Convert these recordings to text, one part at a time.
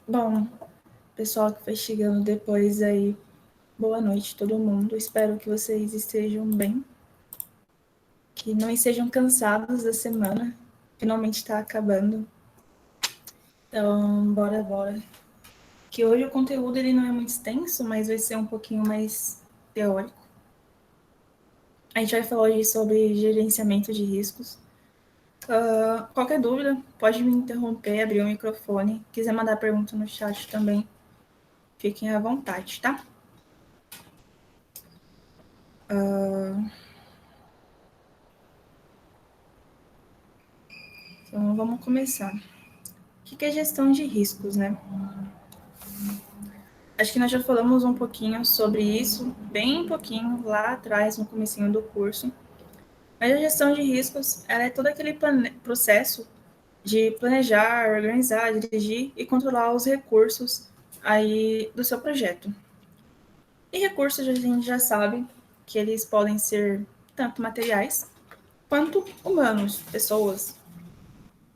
Bom, pessoal que foi chegando depois aí, boa noite todo mundo. Espero que vocês estejam bem, que não estejam cansados da semana. Finalmente está acabando. Então, bora. Que hoje o conteúdo ele não é muito extenso, mas vai ser um pouquinho mais teórico. A gente vai falar hoje sobre gerenciamento de riscos. Qualquer dúvida, pode me interromper, abrir o microfone. Quiser mandar pergunta no chat também, fiquem à vontade, tá? Então, vamos começar. O que é gestão de riscos, né? Acho que nós já falamos um pouquinho sobre isso, bem pouquinho, lá atrás, no comecinho do curso. Mas a gestão de riscos, ela é todo aquele processo de planejar, organizar, dirigir e controlar os recursos aí do seu projeto. E recursos a gente já sabe que eles podem ser tanto materiais quanto humanos, pessoas,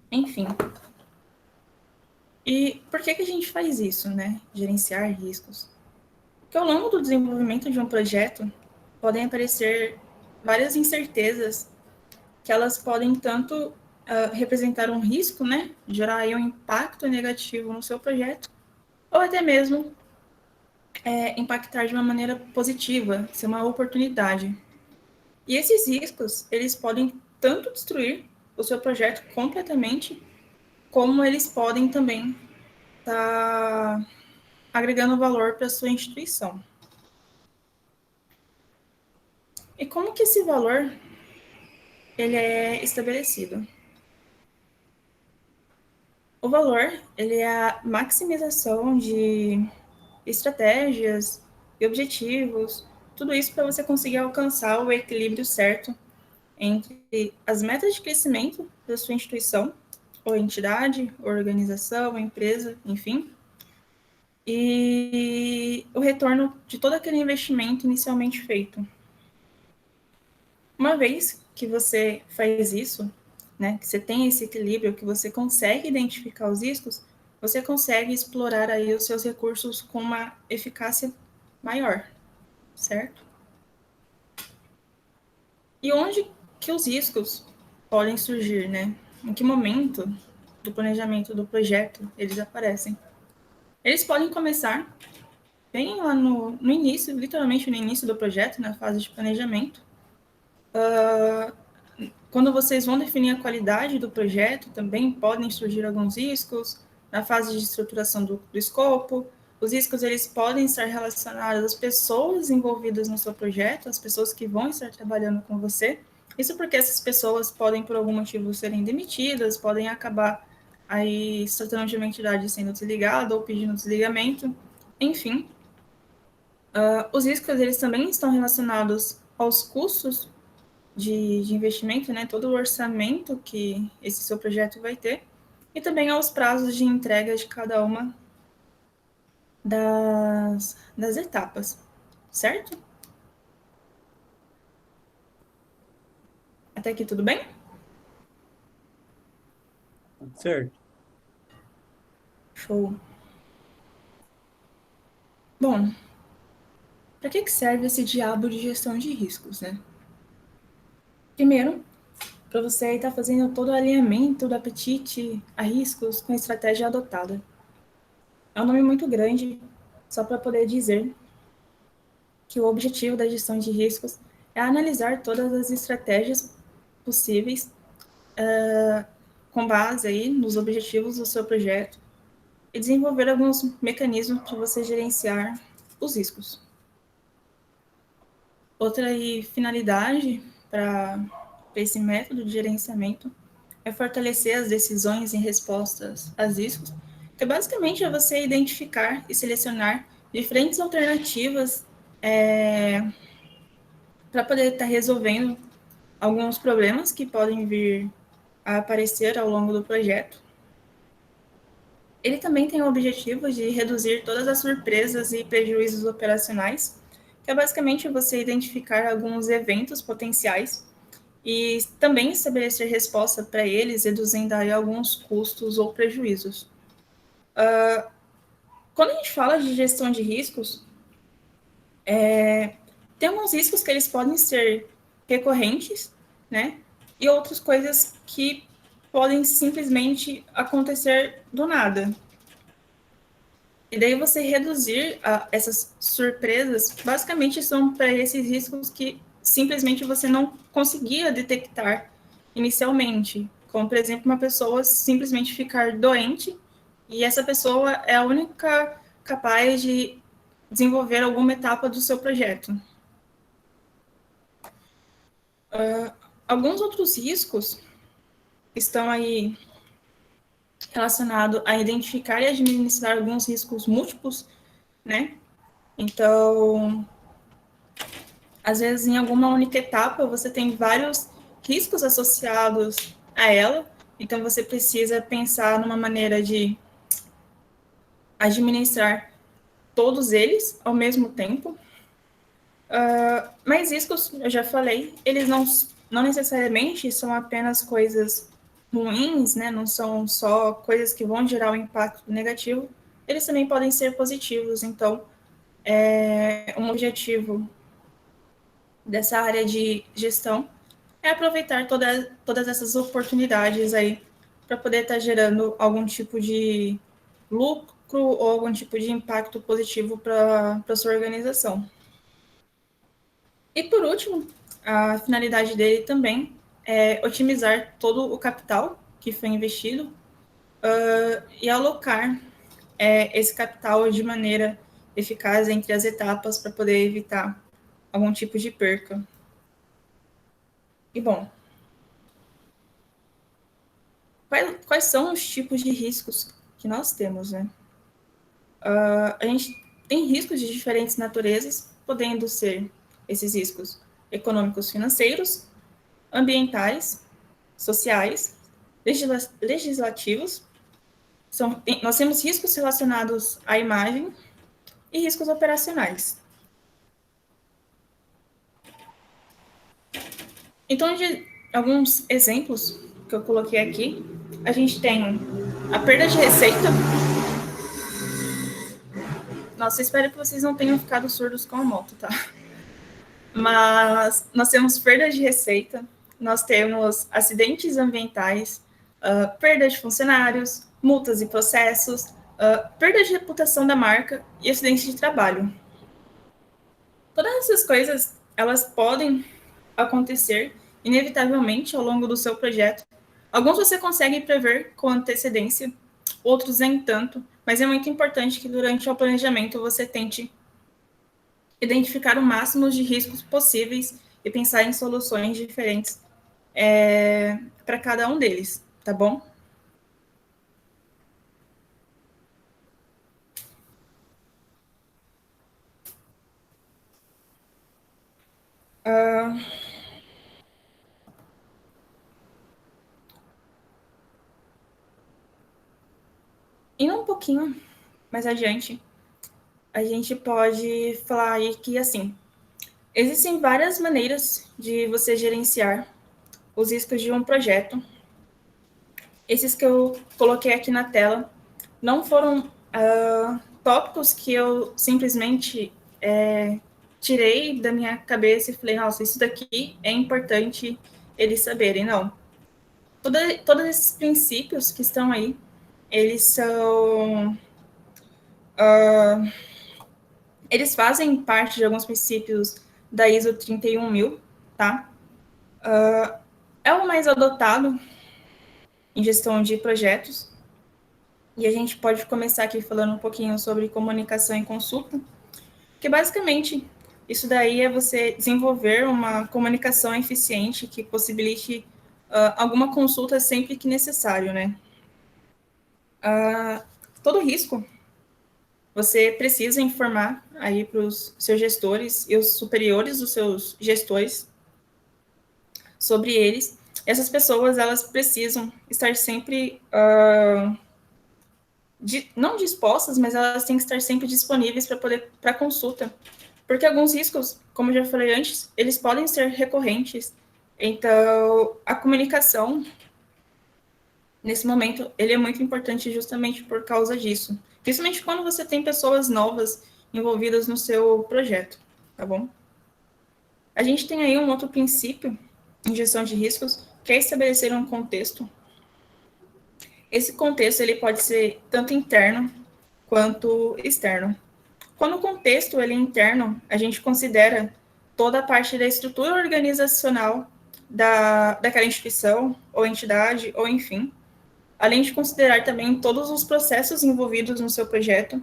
enfim. E por que a gente faz isso, né? Gerenciar riscos. Porque ao longo do desenvolvimento de um projeto, podem aparecer várias incertezas que elas podem tanto representar um risco, né, gerar aí um impacto negativo no seu projeto, ou até mesmo impactar de uma maneira positiva, ser uma oportunidade. E esses riscos, eles podem tanto destruir o seu projeto completamente, como eles podem também estar agregando valor para a sua instituição. E como que esse valor ele é estabelecido? O valor ele é a maximização de estratégias e objetivos, tudo isso para você conseguir alcançar o equilíbrio certo entre as metas de crescimento da sua instituição, ou entidade, ou organização, ou empresa, enfim, e o retorno de todo aquele investimento inicialmente feito. Uma vez que você faz isso, né, que você tem esse equilíbrio, que você consegue identificar os riscos, você consegue explorar aí os seus recursos com uma eficácia maior, certo? E onde que os riscos podem surgir, né? Em que momento do planejamento do projeto eles aparecem? Eles podem começar bem lá no início, literalmente no início do projeto, na fase de planejamento. Quando vocês vão definir a qualidade do projeto, também podem surgir alguns riscos. Na fase de estruturação do escopo, os riscos eles podem estar relacionados às pessoas envolvidas no seu projeto, as pessoas que vão estar trabalhando com você. Isso porque essas pessoas podem, por algum motivo, serem demitidas, podem acabar aí se tratando de uma entidade sendo desligada ou pedindo desligamento. Enfim, os riscos eles também estão relacionados aos custos de investimento, né, todo o orçamento que esse seu projeto vai ter, e também aos prazos de entrega de cada uma das etapas, certo? Até aqui tudo bem? Certo. Show. Bom, para que serve esse diabo de gestão de riscos, né? Primeiro, para você estar fazendo todo o alinhamento do apetite a riscos com a estratégia adotada. É um nome muito grande, só para poder dizer que o objetivo da gestão de riscos é analisar todas as estratégias possíveis com base aí nos objetivos do seu projeto e desenvolver alguns mecanismos para você gerenciar os riscos. Outra aí, finalidade para esse método de gerenciamento é fortalecer as decisões em respostas aos riscos, que basicamente é você identificar e selecionar diferentes alternativas para poder estar resolvendo alguns problemas que podem vir a aparecer ao longo do projeto. Ele também tem o objetivo de reduzir todas as surpresas e prejuízos operacionais, que é basicamente você identificar alguns eventos potenciais e também estabelecer resposta para eles, reduzindo aí alguns custos ou prejuízos. Quando a gente fala de gestão de riscos, tem alguns riscos que eles podem ser recorrentes, né? E outras coisas que podem simplesmente acontecer do nada. E daí você reduzir essas surpresas, basicamente são para esses riscos que simplesmente você não conseguia detectar inicialmente. Como, por exemplo, uma pessoa simplesmente ficar doente e essa pessoa é a única capaz de desenvolver alguma etapa do seu projeto. Alguns outros riscos estão aí relacionados a identificar e administrar alguns riscos múltiplos, né? Então, às vezes, em alguma única etapa, você tem vários riscos associados a ela, então você precisa pensar numa maneira de administrar todos eles ao mesmo tempo. Mas riscos, eu já falei, eles não necessariamente são apenas coisas ruins, né? Não são só coisas que vão gerar um impacto negativo, eles também podem ser positivos. Então, um objetivo dessa área de gestão é aproveitar todas essas oportunidades aí para poder estar gerando algum tipo de lucro ou algum tipo de impacto positivo para a sua organização. E por último, a finalidade dele também é otimizar todo o capital que foi investido e alocar esse capital de maneira eficaz entre as etapas para poder evitar algum tipo de perca. E bom, quais são os tipos de riscos que nós temos, né? A gente tem riscos de diferentes naturezas, podendo ser esses riscos econômicos financeiros, ambientais, sociais, legislativos. Nós temos riscos relacionados à imagem e riscos operacionais. Então, de alguns exemplos que eu coloquei aqui, a gente tem a perda de receita. Nossa, espero que vocês não tenham ficado surdos com a moto, tá? Mas nós temos perda de receita, nós temos acidentes ambientais, perda de funcionários, multas e processos, perda de reputação da marca e acidentes de trabalho. Todas essas coisas, elas podem acontecer inevitavelmente ao longo do seu projeto. Alguns você consegue prever com antecedência, outros nem tanto, mas é muito importante que durante o planejamento você tente identificar o máximo de riscos possíveis e pensar em soluções diferentes para cada um deles, tá bom? Indo um pouquinho mais adiante, a gente pode falar aí que, assim, existem várias maneiras de você gerenciar os riscos de um projeto. Esses que eu coloquei aqui na tela não foram tópicos que eu simplesmente tirei da minha cabeça e falei, nossa, isso daqui é importante eles saberem. Não. Todos esses princípios que estão aí, eles são... eles fazem parte de alguns princípios da ISO 31000, tá? É o mais adotado em gestão de projetos. E a gente pode começar aqui falando um pouquinho sobre comunicação e consulta, que basicamente isso daí é você desenvolver uma comunicação eficiente que possibilite alguma consulta sempre que necessário, né? Todo risco você precisa informar aí para os seus gestores e os superiores dos seus gestores sobre eles. Essas pessoas, elas precisam estar sempre, não dispostas, mas elas têm que estar sempre disponíveis para consulta. Porque alguns riscos, como eu já falei antes, eles podem ser recorrentes. Então, a comunicação nesse momento, ele é muito importante justamente por causa disso. Principalmente quando você tem pessoas novas envolvidas no seu projeto, tá bom? A gente tem aí um outro princípio em gestão de riscos, que é estabelecer um contexto. Esse contexto ele pode ser tanto interno quanto externo. Quando o contexto ele é interno, a gente considera toda a parte da estrutura organizacional daquela instituição, ou entidade, ou enfim, além de considerar também todos os processos envolvidos no seu projeto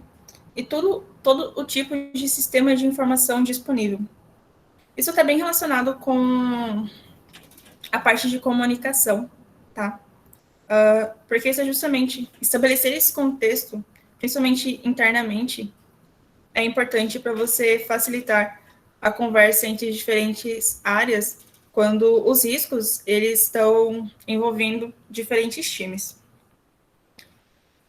e todo o tipo de sistema de informação disponível. Isso está bem relacionado com a parte de comunicação, tá? Porque isso é justamente estabelecer esse contexto, principalmente internamente, é importante para você facilitar a conversa entre diferentes áreas quando os riscos eles estão envolvendo diferentes times.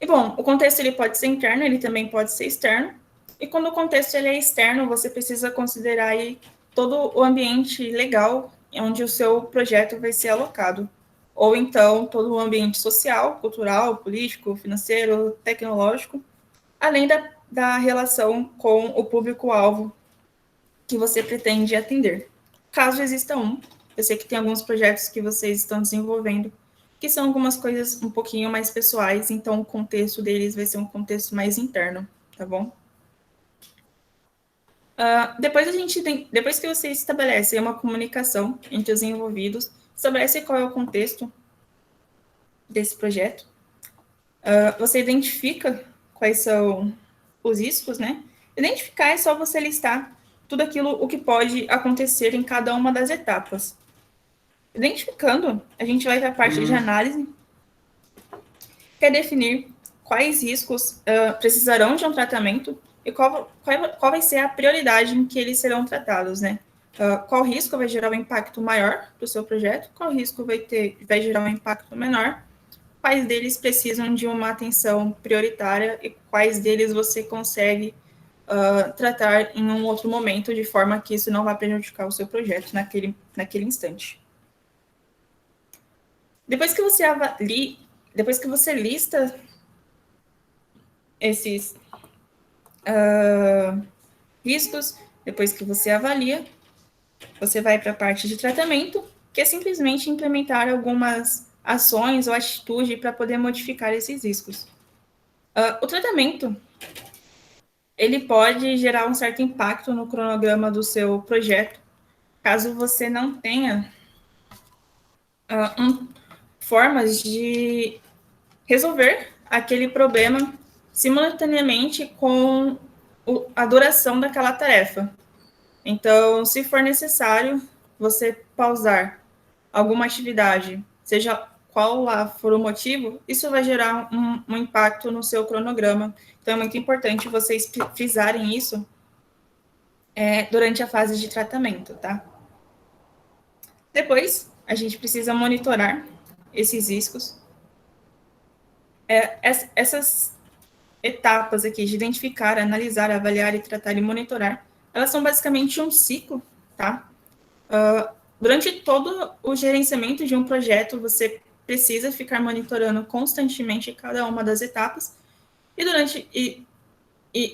E bom, o contexto ele pode ser interno, ele também pode ser externo. E quando o contexto ele é externo, você precisa considerar aí todo o ambiente legal onde o seu projeto vai ser alocado. Ou então todo o ambiente social, cultural, político, financeiro, tecnológico, além da relação com o público-alvo que você pretende atender. Caso exista um, eu sei que tem alguns projetos que vocês estão desenvolvendo que são algumas coisas um pouquinho mais pessoais, então o contexto deles vai ser um contexto mais interno, tá bom? Depois que você estabelece uma comunicação entre os envolvidos, estabelece qual é o contexto desse projeto, você identifica quais são os riscos, né? Identificar é só você listar tudo aquilo o que pode acontecer em cada uma das etapas. Identificando, a gente vai para a parte de análise, que é definir quais riscos precisarão de um tratamento e qual vai ser a prioridade em que eles serão tratados, né? Qual risco vai gerar um impacto maior para o seu projeto, qual risco vai gerar um impacto menor, quais deles precisam de uma atenção prioritária e quais deles você consegue tratar em um outro momento, de forma que isso não vai prejudicar o seu projeto naquele instante. Depois que você lista esses riscos, depois que você avalia, você vai para a parte de tratamento, que é simplesmente implementar algumas ações ou atitude para poder modificar esses riscos. O tratamento, ele pode gerar um certo impacto no cronograma do seu projeto, caso você não tenha formas de resolver aquele problema simultaneamente com a duração daquela tarefa. Então, se for necessário você pausar alguma atividade, seja qual lá for o motivo, isso vai gerar um impacto no seu cronograma. Então, é muito importante vocês frisarem isso durante a fase de tratamento, tá? Depois, a gente precisa monitorar esses riscos. Essas etapas aqui de identificar, analisar, avaliar e tratar e monitorar, elas são basicamente um ciclo, tá? Durante todo o gerenciamento de um projeto, você precisa ficar monitorando constantemente cada uma das etapas e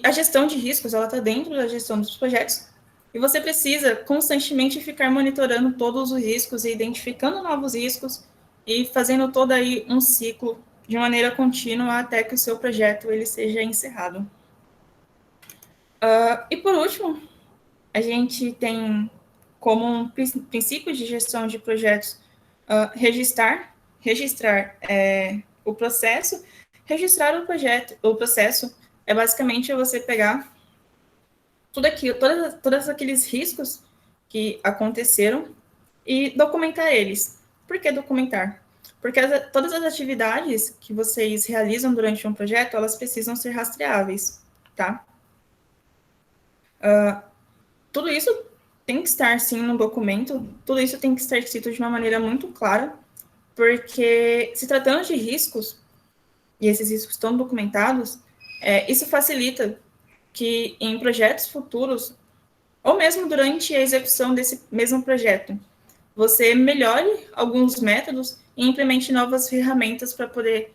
a gestão de riscos, ela está dentro da gestão dos projetos e você precisa constantemente ficar monitorando todos os riscos e identificando novos riscos e fazendo todo aí um ciclo de maneira contínua até que o seu projeto ele seja encerrado. E por último, a gente tem como um princípio de gestão de projetos registrar o processo. Registrar o processo é basicamente você pegar todos aqueles riscos que aconteceram e documentar eles. Por que documentar? Porque todas as atividades que vocês realizam durante um projeto, elas precisam ser rastreáveis, tá? Tudo isso tem que estar, sim, no documento, tudo isso tem que estar escrito de uma maneira muito clara, porque se tratando de riscos, e esses riscos estão documentados, isso facilita que em projetos futuros, ou mesmo durante a execução desse mesmo projeto, você melhore alguns métodos e implemente novas ferramentas para poder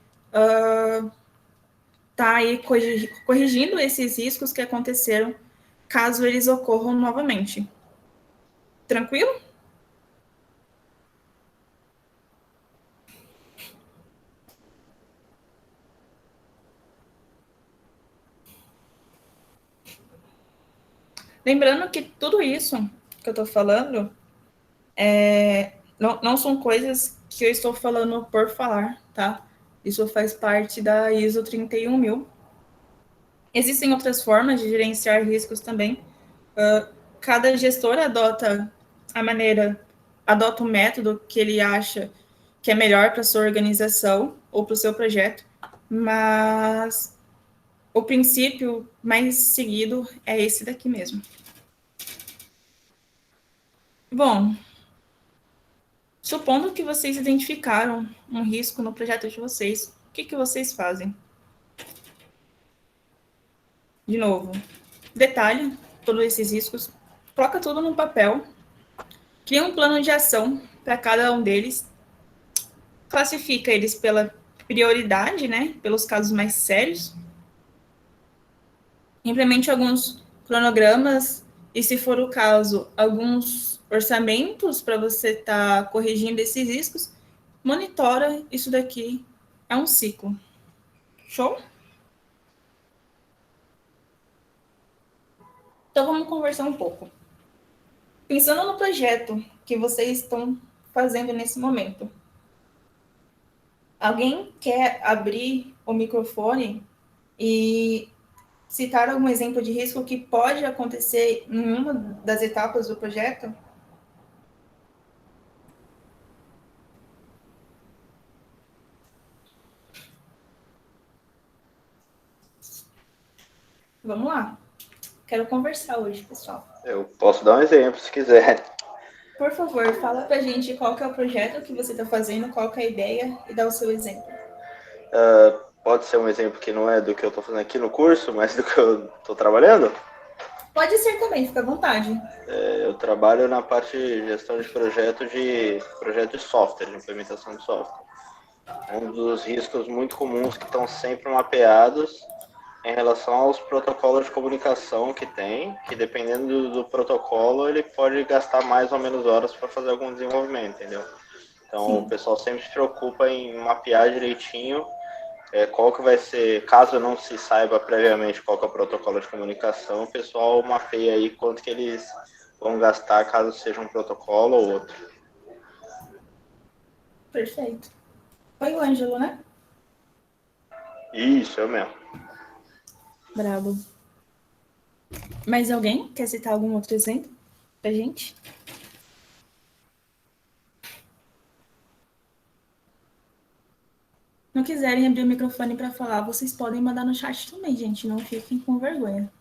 tá aí corrigindo esses riscos que aconteceram, caso eles ocorram novamente. Tranquilo? Lembrando que tudo isso que eu estou falando não são coisas que eu estou falando por falar, tá? Isso faz parte da ISO 31000. Existem outras formas de gerenciar riscos também. Cada gestor adota o método que ele acha que é melhor para sua organização ou para o seu projeto, mas o princípio mais seguido é esse daqui mesmo. Bom, supondo que vocês identificaram um risco no projeto de vocês, o que vocês fazem? De novo, detalhe todos esses riscos, coloca tudo num papel, cria um plano de ação para cada um deles, classifica eles pela prioridade, né, pelos casos mais sérios, implemente alguns cronogramas e, se for o caso, alguns orçamentos para você estar corrigindo esses riscos, monitora isso daqui, é um ciclo. Show? Então vamos conversar um pouco. Pensando no projeto que vocês estão fazendo nesse momento, alguém quer abrir o microfone e citar algum exemplo de risco que pode acontecer em uma das etapas do projeto? Vamos lá. Quero conversar hoje, pessoal. Eu posso dar um exemplo, se quiser. Por favor, fala pra gente qual que é o projeto que você está fazendo, qual que é a ideia e dá o seu exemplo. Pode ser um exemplo que não é do que eu estou fazendo aqui no curso, mas do que eu estou trabalhando? Pode ser também, fica à vontade. Eu trabalho na parte de gestão de projeto de software, de implementação de software. Um dos riscos muito comuns que estão sempre mapeados em relação aos protocolos de comunicação que tem, que dependendo do protocolo, ele pode gastar mais ou menos horas para fazer algum desenvolvimento, entendeu? Então, sim, o pessoal sempre se preocupa em mapear direitinho qual que vai ser, caso não se saiba previamente qual que é o protocolo de comunicação, o pessoal mapeia aí quanto que eles vão gastar caso seja um protocolo ou outro. Perfeito. Foi o Ângelo, né? Isso, eu mesmo. Bravo. Mais alguém quer citar algum outro exemplo pra gente? Não quiserem abrir o microfone para falar, vocês podem mandar no chat também, gente. Não fiquem com vergonha.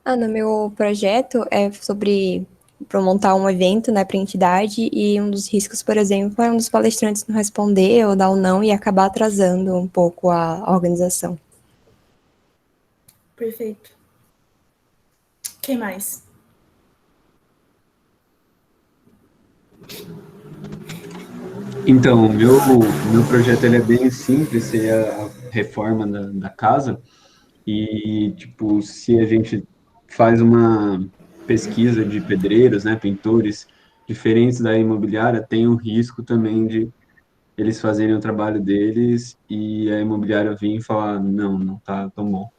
No meu projeto é sobre para montar um evento, né, para entidade, e um dos riscos, por exemplo, é um dos palestrantes não responder ou dar um não e acabar atrasando um pouco a organização. Perfeito. Quem mais? Então, meu projeto ele é bem simples, seria a reforma da casa, e, tipo, se a gente faz uma pesquisa de pedreiros, né, pintores, diferentes da imobiliária, tem o risco também de eles fazerem o trabalho deles e a imobiliária vir e falar, não, não tá tão bom.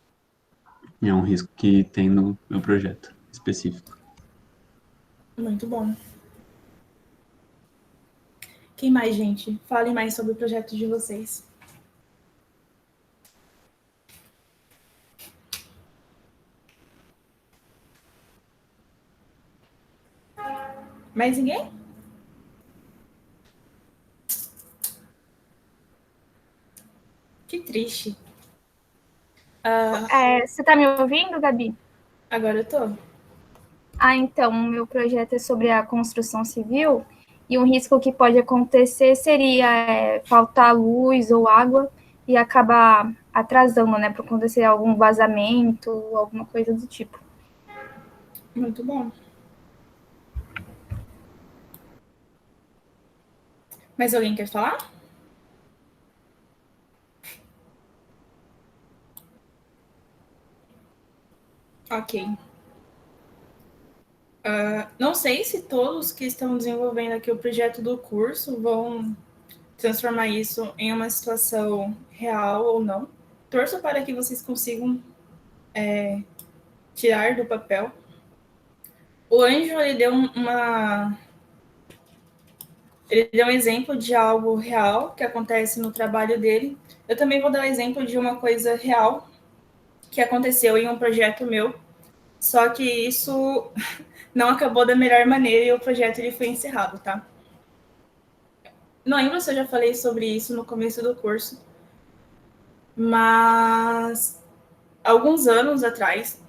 É um risco que tem no meu projeto específico. Muito bom. Quem mais, gente? Falem mais sobre o projeto de vocês. Mais ninguém? Que triste. Você tá me ouvindo, Gabi? Agora eu tô. Então, o meu projeto é sobre a construção civil e um risco que pode acontecer seria faltar luz ou água e acabar atrasando, né, para acontecer algum vazamento, alguma coisa do tipo. Muito bom. Mais alguém quer falar? Ok. Não sei se todos que estão desenvolvendo aqui o projeto do curso vão transformar isso em uma situação real ou não. Torço para que vocês consigam tirar do papel. O Ângelo, ele deu um exemplo de algo real que acontece no trabalho dele. Eu também vou dar um exemplo de uma coisa real que aconteceu em um projeto meu, só que isso não acabou da melhor maneira e o projeto ele foi encerrado, tá? Não lembro se eu já falei sobre isso no começo do curso, mas alguns anos atrás,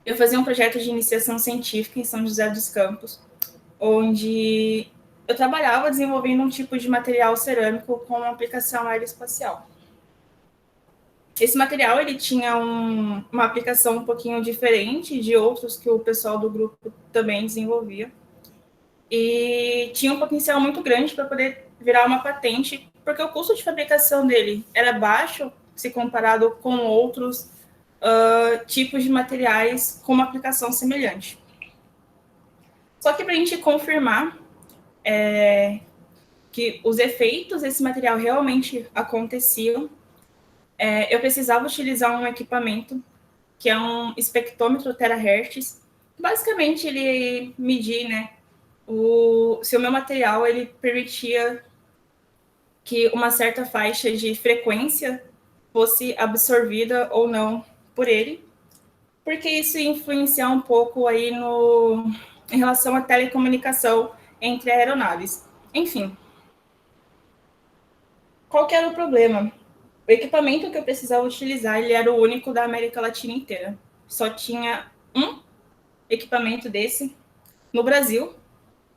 eu fazia um projeto de iniciação científica em São José dos Campos, onde eu trabalhava desenvolvendo um tipo de material cerâmico com uma aplicação aeroespacial. Esse material ele tinha uma aplicação um pouquinho diferente de outros que o pessoal do grupo também desenvolvia. E tinha um potencial muito grande para poder virar uma patente, porque o custo de fabricação dele era baixo se comparado com outros tipos de materiais com uma aplicação semelhante. Só que para a gente confirmar que os efeitos desse material realmente aconteciam, eu precisava utilizar um equipamento que é um espectrômetro terahertz. Basicamente, ele medir, né, se o meu material ele permitia que uma certa faixa de frequência fosse absorvida ou não por ele, porque isso ia influenciar um pouco aí em relação à telecomunicação entre aeronaves. Enfim, qual que era o problema? O equipamento que eu precisava utilizar, ele era o único da América Latina inteira. Só tinha um equipamento desse no Brasil.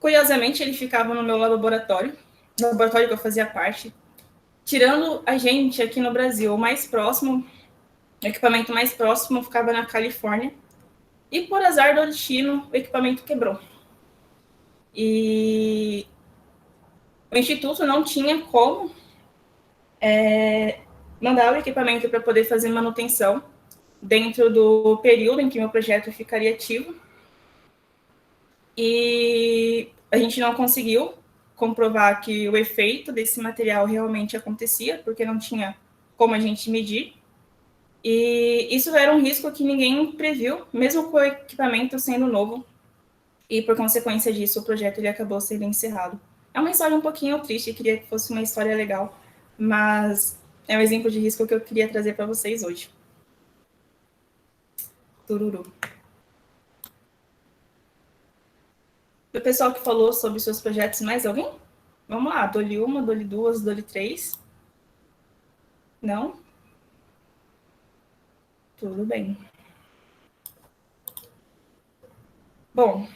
Curiosamente, ele ficava no meu laboratório, no laboratório que eu fazia parte. Tirando a gente aqui no Brasil, o equipamento mais próximo ficava na Califórnia. E por azar do destino, o equipamento quebrou. E o Instituto não tinha como mandar o equipamento para poder fazer manutenção dentro do período em que meu projeto ficaria ativo. E a gente não conseguiu comprovar que o efeito desse material realmente acontecia, porque não tinha como a gente medir. E isso era um risco que ninguém previu, mesmo com o equipamento sendo novo. E por consequência disso, o projeto ele acabou sendo encerrado. É uma história um pouquinho triste, eu queria que fosse uma história legal, mas é um exemplo de risco que eu queria trazer para vocês hoje. Tururu. O pessoal que falou sobre seus projetos, mais alguém? Vamos lá, dou-lhe uma, dou-lhe duas, dou-lhe três. Não? Tudo bem. Bom,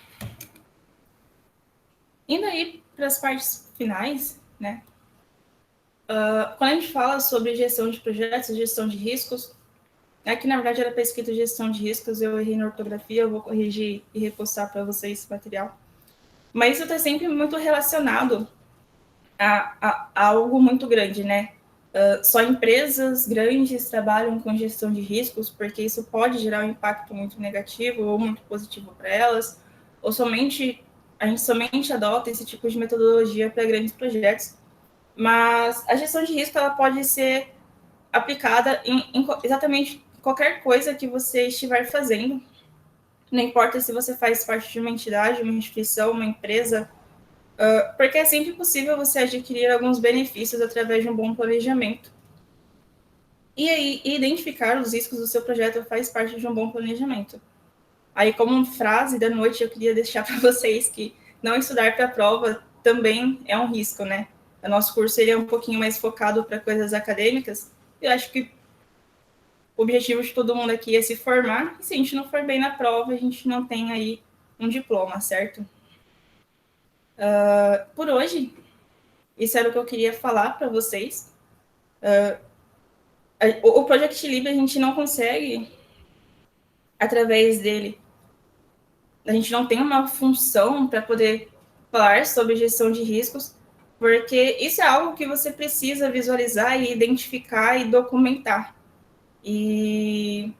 indo aí para as partes finais, né? Quando a gente fala sobre gestão de projetos, gestão de riscos, aqui na verdade era pesquisa de gestão de riscos, eu errei na ortografia, eu vou corrigir e repostar para vocês esse material. Mas isso está sempre muito relacionado a algo muito grande, né? Só empresas grandes trabalham com gestão de riscos, porque isso pode gerar um impacto muito negativo ou muito positivo para elas, ou a gente somente adota esse tipo de metodologia para grandes projetos. Mas a gestão de risco ela pode ser aplicada em exatamente qualquer coisa que você estiver fazendo. Não importa se você faz parte de uma entidade, uma instituição, uma empresa, porque é sempre possível você adquirir alguns benefícios através de um bom planejamento. E aí, identificar os riscos do seu projeto faz parte de um bom planejamento. Aí, como frase da noite, eu queria deixar para vocês que não estudar para a prova também é um risco, né? O nosso curso ele é um pouquinho mais focado para coisas acadêmicas. Eu acho que o objetivo de todo mundo aqui é se formar. E se a gente não for bem na prova, a gente não tem aí um diploma, certo? Por hoje, isso era o que eu queria falar para vocês. O Project Libre a gente não consegue, através dele, a gente não tem uma função para poder falar sobre gestão de riscos, porque isso é algo que você precisa visualizar e identificar e documentar. E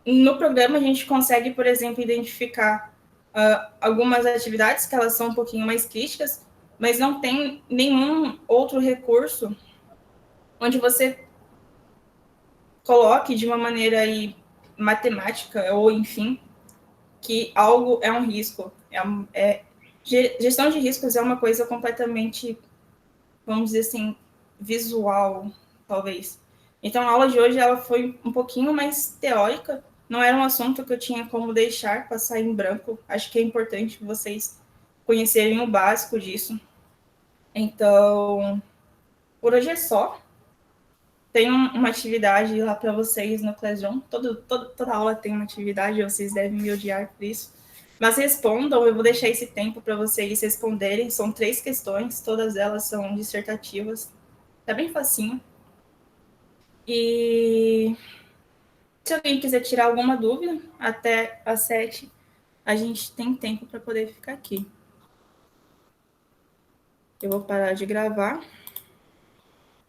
no programa a gente consegue, por exemplo, identificar algumas atividades que elas são um pouquinho mais críticas, mas não tem nenhum outro recurso onde você coloque de uma maneira aí matemática ou, enfim, que algo é um risco. Gestão de riscos é uma coisa completamente, vamos dizer assim, visual, talvez. Então, a aula de hoje ela foi um pouquinho mais teórica, não era um assunto que eu tinha como deixar passar em branco. Acho que é importante vocês conhecerem o básico disso. Então, por hoje é só. Tem uma atividade lá para vocês no Classroom. Toda aula tem uma atividade, vocês devem me odiar por isso. Mas respondam, eu vou deixar esse tempo para vocês responderem. São 3 questões, todas elas são dissertativas. Tá bem facinho. E se alguém quiser tirar alguma dúvida, até às 7, a gente tem tempo para poder ficar aqui. Eu vou parar de gravar.